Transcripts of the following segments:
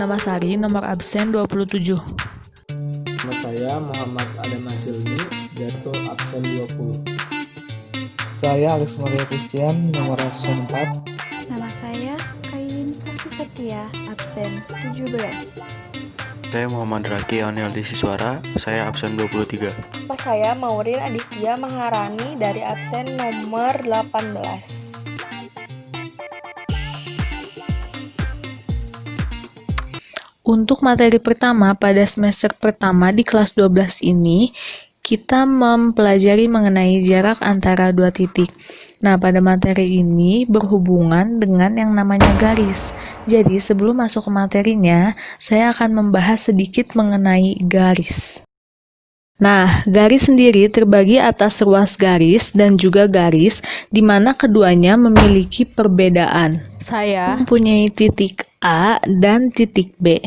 Purnamasari, nomor absen 27. Nama saya Muhammad Adam Asilmi, Darto absen 20. Saya Alex Maria Christian, nomor absen 4. Nama saya Kailin Fatia, absen 17. Saya Muhammad Raki Aunialdi Siswara, saya absen 23. Nama saya Maurin Aditya Maharani dari absen nomor 18. Untuk materi pertama pada semester pertama di kelas 12 ini, kita mempelajari mengenai jarak antara dua titik. Nah, pada materi ini berhubungan dengan yang namanya garis. Jadi, sebelum masuk ke materinya, saya akan membahas sedikit mengenai garis. Nah, garis sendiri terbagi atas ruas garis dan juga garis, di mana keduanya memiliki perbedaan. Saya mempunyai titik A dan titik B.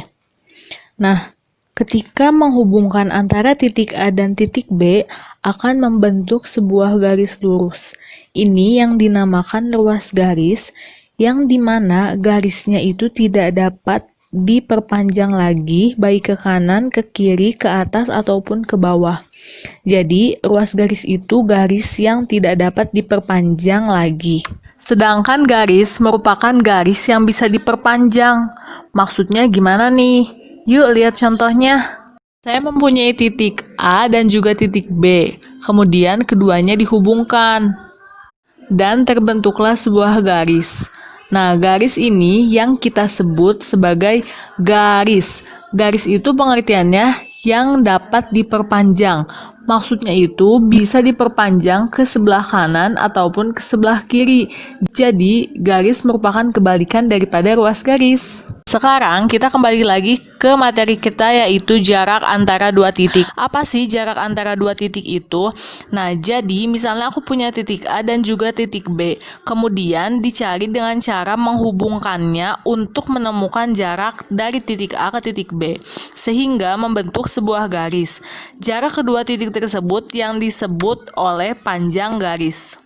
Nah, ketika menghubungkan antara titik A dan titik B, akan membentuk sebuah garis lurus. Ini yang dinamakan ruas garis, yang dimana garisnya itu tidak dapat diperpanjang lagi, baik ke kanan, ke kiri, ke atas, ataupun ke bawah. Jadi, ruas garis itu garis yang tidak dapat diperpanjang lagi. Sedangkan garis merupakan garis yang bisa diperpanjang. Maksudnya gimana nih? Yuk lihat contohnya. Saya mempunyai titik A dan juga titik B. Kemudian keduanya dihubungkan. Dan terbentuklah sebuah garis. Nah, garis ini yang kita sebut sebagai garis. Garis itu pengertiannya yang dapat diperpanjang. Maksudnya itu bisa diperpanjang ke sebelah kanan ataupun ke sebelah kiri. Jadi, garis merupakan kebalikan daripada ruas garis. Sekarang kita kembali lagi ke materi kita, yaitu jarak antara dua titik. Apa sih jarak antara dua titik itu? Nah, jadi misalnya aku punya titik A dan juga titik B. Kemudian dicari dengan cara menghubungkannya untuk menemukan jarak dari titik A ke titik B, sehingga membentuk sebuah garis. Jarak kedua titik tersebut yang disebut oleh panjang garis.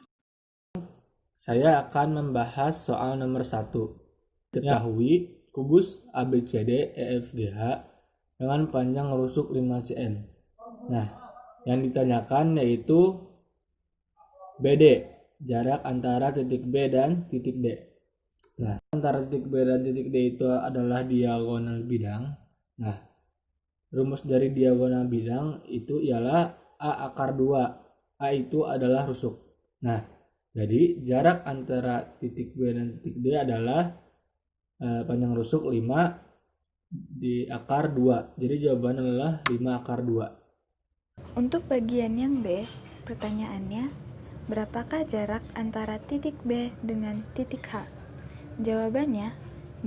Saya akan membahas soal nomor 1. Ketahui kubus ABCD EFGH dengan panjang rusuk 5 cm. Nah, yang ditanyakan yaitu BD, jarak antara titik B dan titik D. Nah, antara titik B dan titik D itu adalah diagonal bidang. Nah, rumus dari diagonal bidang itu ialah A akar 2. A itu adalah rusuk. Nah, jadi jarak antara titik B dan titik D adalah panjang rusuk 5 di akar 2. Jadi jawabannya adalah 5 akar 2. Untuk bagian yang B, pertanyaannya, berapakah jarak antara titik B dengan titik H? Jawabannya,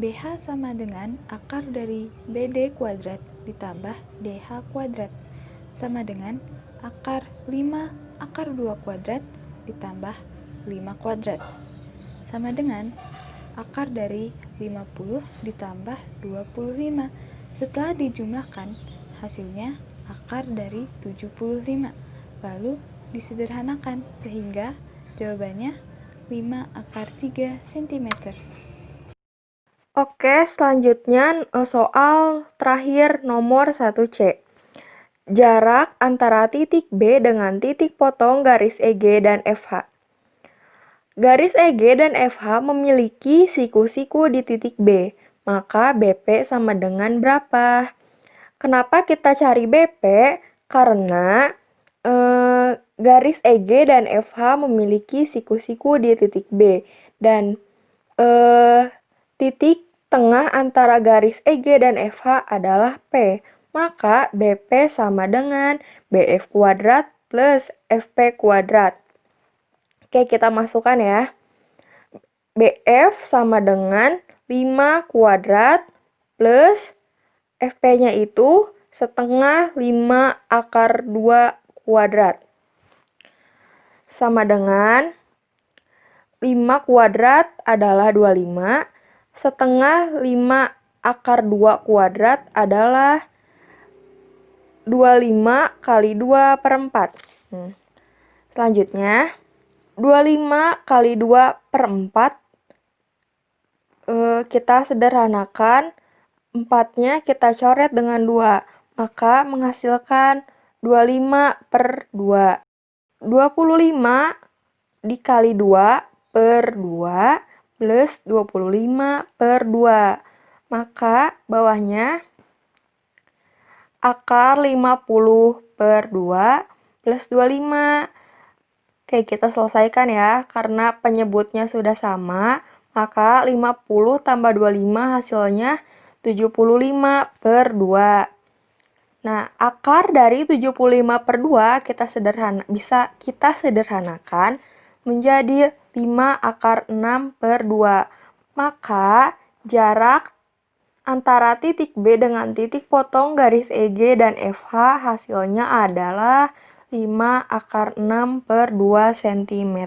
BH sama dengan akar dari BD kuadrat ditambah DH kuadrat, sama dengan akar 5 akar 2 kuadrat ditambah 5 kuadrat, sama dengan akar dari 50 ditambah 25. Setelah dijumlahkan, hasilnya akar dari 75. Lalu disederhanakan sehingga jawabannya 5 akar 3 cm. Oke, selanjutnya soal terakhir nomor 1C. Jarak antara titik B dengan titik potong garis EG dan FH. Garis EG dan FH memiliki siku-siku di titik B, maka BP sama dengan berapa? Kenapa kita cari BP? Karena garis EG dan FH memiliki siku-siku di titik B, dan titik tengah antara garis EG dan FH adalah P. Maka BP sama dengan BF kuadrat plus FP kuadrat. Oke, kita masukkan ya. BF sama dengan 5 kuadrat plus FP-nya itu setengah 5 akar 2 kuadrat. Sama dengan 5 kuadrat adalah 25, setengah 5 akar 2 kuadrat adalah 25 kali 2 per 4. Selanjutnya, 25 kali 2 per 4 kita sederhanakan 4-nya kita coret dengan 2, maka menghasilkan 25 per 2. 25 dikali 2 per 2 plus 25 per 2. Maka bawahnya akar 50 per 2 plus 25. Oke, kita selesaikan ya. Karena penyebutnya sudah sama, maka 50 tambah 25 hasilnya 75 per 2. Nah, akar dari 75 per 2 bisa kita sederhanakan menjadi 5 akar 6 per 2. Maka jarak antara titik B dengan titik potong garis EG dan FH hasilnya adalah 5 akar 6 per 2 cm.